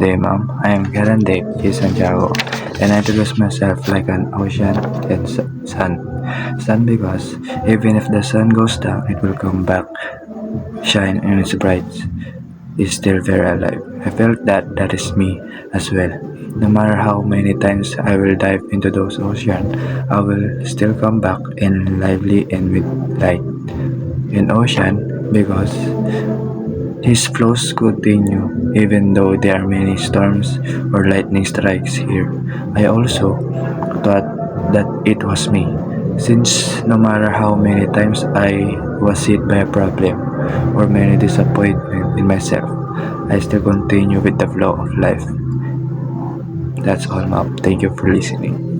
day, Mom. I am Karen Dave G. Santiago, and I introduce myself like an ocean and sun. Sun because even if the sun goes down, it will come back, shine in its bright, is still very alive. I felt that is me as well. No matter how many times I will dive into those oceans, I will still come back and lively and with light. In ocean because his flows continue even though there are many storms or lightning strikes here. I also thought that it was me, since no matter how many times I was hit by a problem or many disappointments in myself, I still continue with the flow of life. That's all, Mom. Thank you for listening.